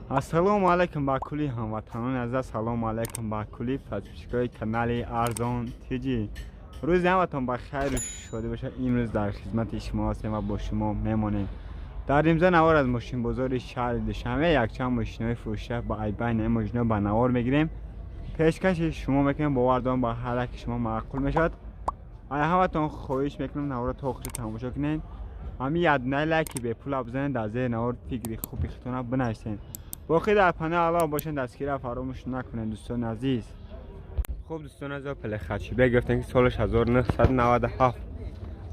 Ассалому алайкум ба кулли ҳамватанони азиз, салому алайкум ба кулли подписчикои канали Арзон ТГ. рӯзи ҳаматон ба хайру шодӣ бошад. имрӯз дар хизмати шумо ҳастем ва бо шумо мемонем. дар имзо навор аз мошинбозори шаҳри Душанбе якчанд мошинаҳои фурӯшида ба айбайни ин мошинаҳо ба навор мегирем. пешкаши шумо мекунем, бовар дорам ба ҳар яки шумо маъқул мешавад. ай ҳаматон хоҳиш мекунам наворро то охир тамошо кунед. ҳамин ядунаи лайки бепула бизанед, дар зери навор фикри хуби худтонро бинависед. باقی در پناه علاوه باشین دستگیری فراموش نکنین دوستان عزیز. خوب دوستان عزیز، پل خدشبه گفتن که سالش 1997.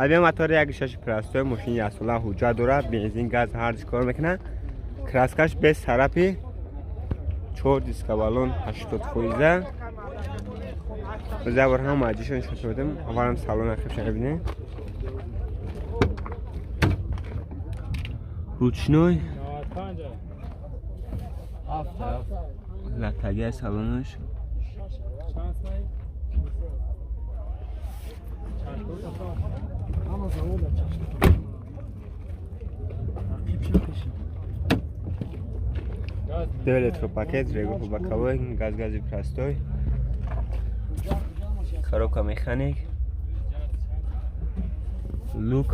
البته موتور 1.6 پرستوی ماشین یک ساله حجت داره، بنزین گاز هر چیز کار میکنه. کراسکش 20 طرفی 4 دیسک بالون 80%. بذار هم ماجیشون شروع بدیم. اولم سالن اخیرش ببینید. روچنوی لطگه سالنش دو لیتر پاکت ریگو بکاوی گازی پرستوی خروکا مکانیک لوک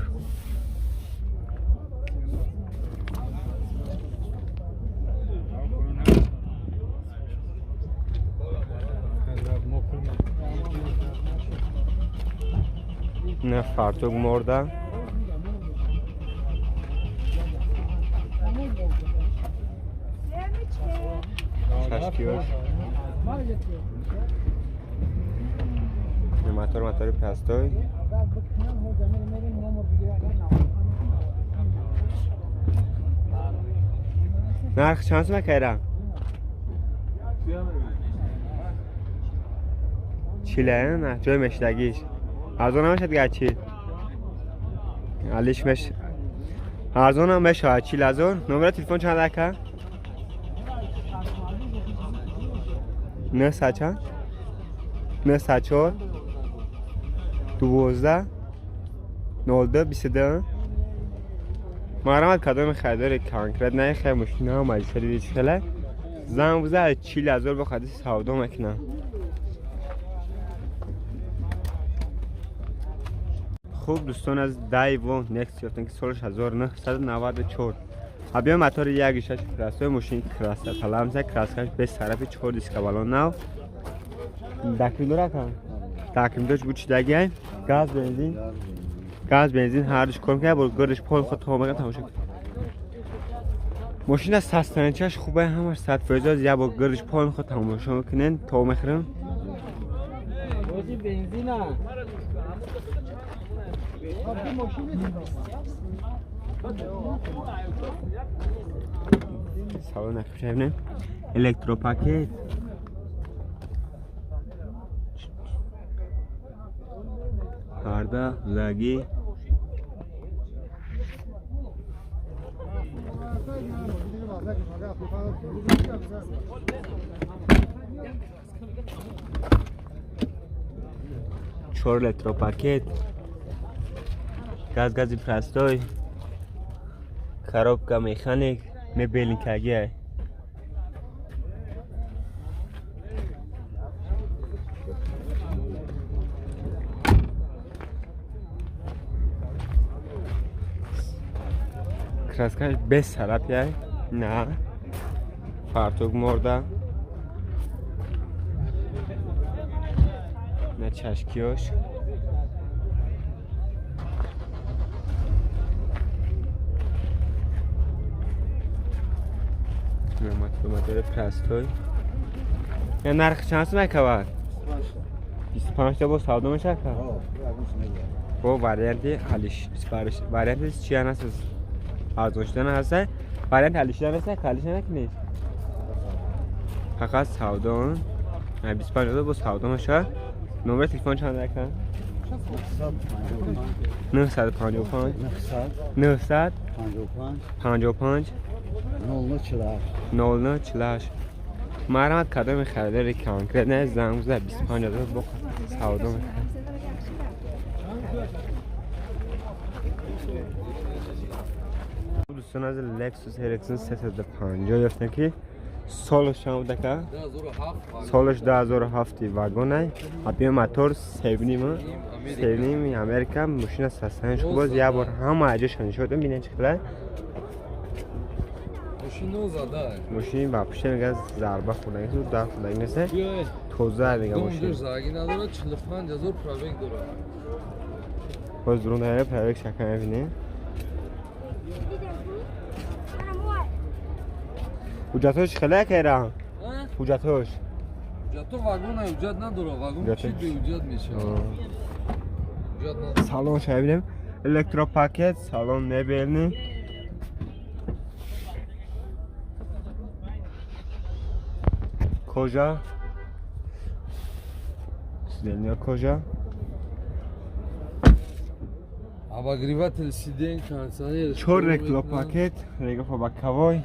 نه فارتوگ مرده چشکیوش موتور پرستوی نرخ چند مکرم چیله نه جای مشتگیش ارزان هم شد گرچی علیش مش ارزان هم بشه 40,000. نمره تلفن چند دکه 9 چند 9 12 02 22 مرامت کدام خریدار کانکرت نه خیر مشکل هم مجلسه دیدی چخله زن بوزه 40,000 بخواهد سودا مکنم. خوب دوستان از دایو نکس گفتن که سالش 1994. ابیا موتور 1.6 پرستوی ماشین کراسه تلامزه کراسکش 20 طرفی 4 دیسک بالون نو دکیلو رکن دکیلوش بود چیدگی گاز بنزین هر دوش کار میکنه. با گردش پول خود تو میگن تماشا کن. ماشین از سستانچهش خوبه، همش 100% یا با گردش پول خود تماشا میکنن تو میخرن. بنزینه سالن نکشه ببینیم. الکترو پاکت پرده لگی چهار لیتر پاکت گازی پرستوی коробка механик не беленькая. краска без царапия не фартук مرده نه چشکیوش موتور پرستوی. یا نرخ چند میکواد 25 تا با سودا میشه که با وریانتی حالیش سپارش وریانتش چی هست ارزون شدن هست وریانت حالیش شدن هست حالیش نکنید فقط سودا 25 تا با سودا میشه. نمره تلفن چند دکه 955 955 0048. مرامت کدام خریدار کانکرت نه زنگ بزن 25,000 بخور سودا میکنه. دوستان از لکسوس هرکسون 350 گرفتن که سالش هم بوده که سالش 2007 واگونه ابی موتور 7.5 امریکا ماشین سستنش باز یه بار هم عجشان شدم ببینید چقدر ماشین با پشت میگه ضربه خونه تو در خونه نیست توزیع دیگه ماشین زاگی نداره 45000 پروبک داره باز درون داره پروبک شکن ببینید حجتش خیلی کرده حجتش تو واگن حجت نداره واگن چی به حجت میشه سالن شبیه الکترو پاکت سالن مبلنی کجا سیدنیا کجا обогреватель сидений кондиционер черный клопакет регов боковой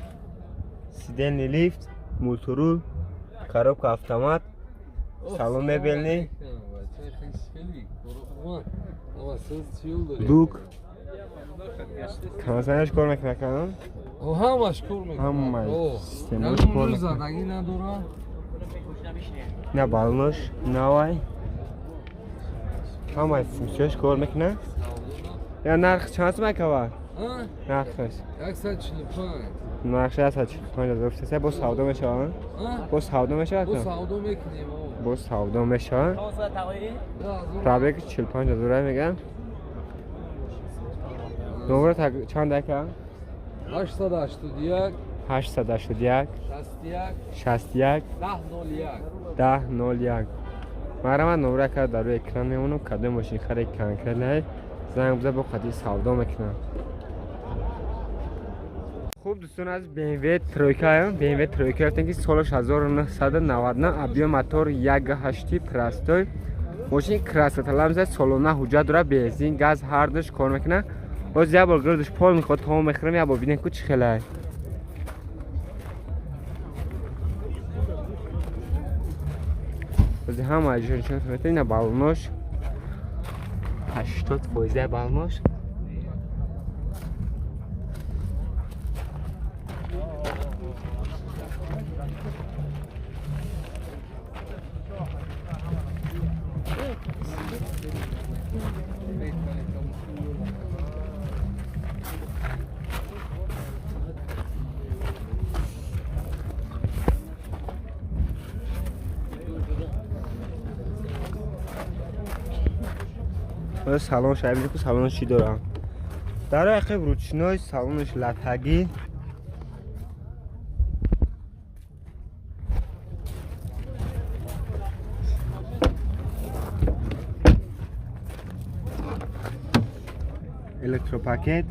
сиденье лифт мультируль коробка автомат салон мебельный дук кондиционерш кор мекунад канам ҳамаш кор ҳамаи системаш кор мекунад задагӣ надора на балнош навай ҳамаи функсияш кор мекунад я нарх чанд мекавад нархаш 145 нархш 145 гуфтаса бо савдо мешавад бо савдо мешавад бо савдо мекунем бо савдо мешавад пробег 45000 меган номер чанд ака 881 881 61 1001 марама номер ка дар рӯи экран мемонам кадом мошин харид конкретно занг биза бо қади савдо мекунам хуб дӯстон аз BMW тройка BMW тройка гуфтем ки солаш 1999 абиё мотор 1.8 простой мошин красоталамза солона ҳуҷҷат дора бензин газ ҳардаш кор мекунад боз я бор гирдаш пол меход то мехрам я бо бинем ку чӣ хелай боз ҳама аҷишон метавонед ина балонош 80% балонош салон шабиҳ ку салонаш чӣ дорам дар ақиб ручной салонаш латагӣ электропакет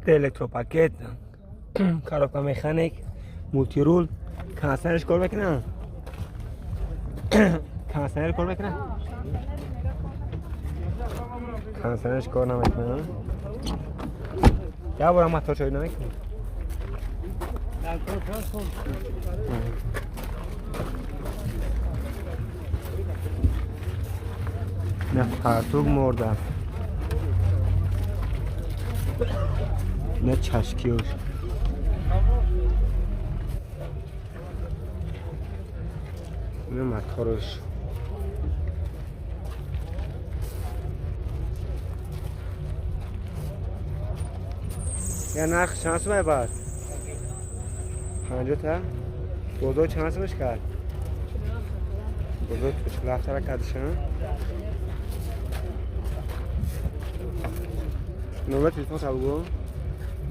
электропакет коробка механик мультирул кондиционерш кор мекунад кондиционер кор мекунад кондиционерш кор намекунад я бора мотор чой намекунад نه پرتوگ مرده نه چشکیوش نه موتورش یا نرخ چند سمه بعد 50 تا بزرگ چند سمش کرد بزرگ توش لفتر کردشن نمبر تلفن تا بگو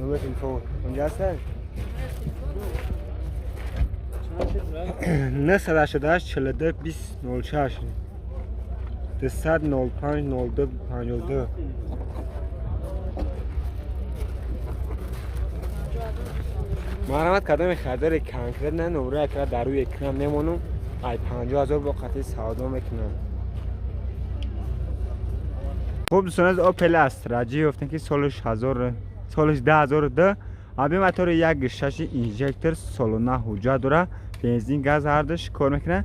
نمبر تلفن اونجا هسته نه 188 42 20 06 200 05 02 52 مرحمت کدام خریدار کنکرت نه نمره اکرا در روی اکرام نمونم ای 50000 با قطعی سودا میکنم خوب دوستان از اوپل استراجی گفتن که سالش 10002 ابی موتور 1.6 اینژکتور سالونه حجت داره بنزین گاز هردش کار میکنه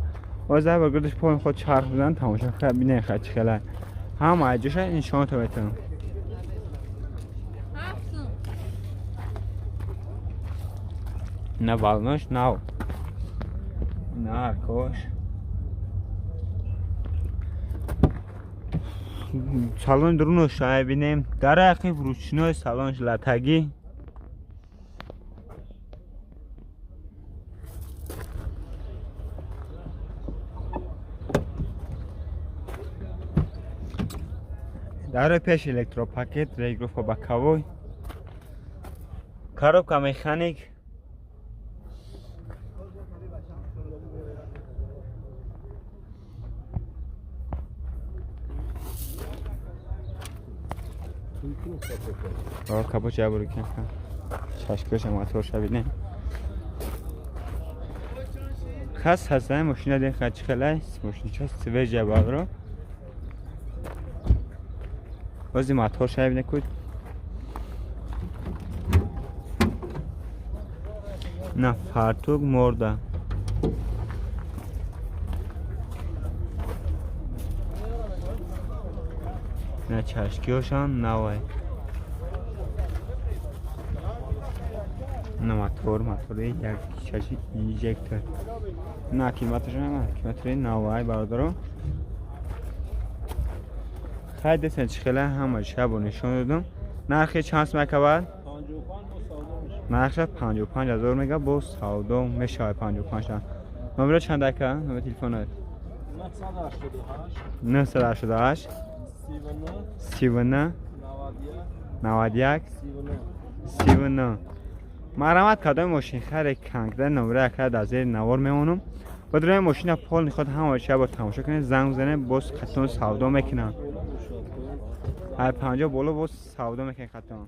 از اول گردش پایین خود چرخ بزنن تماشا خیلی بینه خیلی خیلی همه جوش این شما تو بتون نه بالناش نه نه هرکاش سالن درونو شای بینیم در عقیب روشنای سالنش لطگی در پیش الکترو پاکت ریگروف و بکاوی коробка механик کاپوچ یا بروکن چشکش موتور شبیه خاص هستن ماشین دین خچ خلای ماشین چه سوژ باغرو بازی موتور شبیه کود نه پرتوگ مرده نه چشکیوشان نوای نه موتوری یک چشی ایجکتر نه قیمتشون نه قیمتش نوای برادرو خیلی دستن چخله همه شب و نشون دادم نرخی چانس مکبر نرخش 55,000 میگه با سودو میشه 55 تا نمره چند دکه نمره تلفن 988 39 91 39 مرامت کدام ماشین خر کنگده نمره اکرد از زیر نوار میمونم با دروی ماشین پول میخواد همه چه با تماشا کنه زنگ زنه باز خطون سودو میکنه 50 بالا باز سودو میکنه خطون